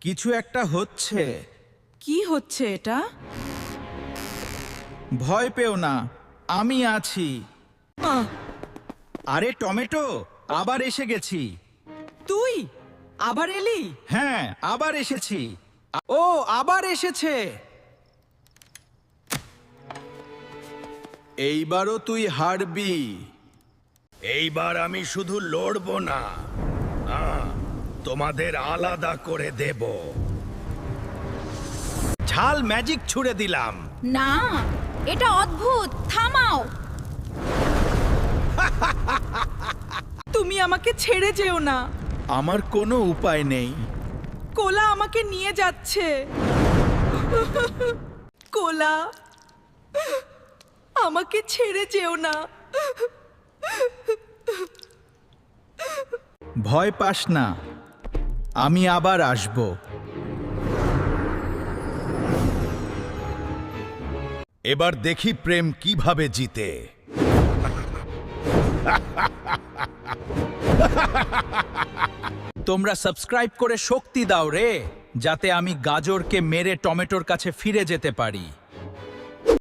কিছু একটা হচ্ছে। কি হচ্ছে এটা? ভয় পেও না, আমি আছি। আহ, আরে টমেটো, আবার এসে গেছি। তুই আবার এলি? হ্যাঁ, আবার এসেছি। ও আবার এসেছে। এইবারও তুই হারবি। এইবার আমি শুধু লড়বো না, তোমাদের আলাদা করে দেব। ঝাল ম্যাজিক ছুড়ে দিলাম। না, এটা অদ্ভুত, থামাও। তুমি আমাকে ছেড়ে যেও না। আমার কোনো উপায় নেই। কোলা আমাকে নিয়ে যাচ্ছে। কোলা, আমাকে ছেড়ে যেও না। ভয় পাস না, আমি আবার আসব। এবার দেখি প্রেম কিভাবে জিতে। তোমরা সাবস্ক্রাইব করে শক্তি দাও রে, যাতে আমি গাজরকে মেরে টমেটোর কাছে ফিরে যেতে পারি।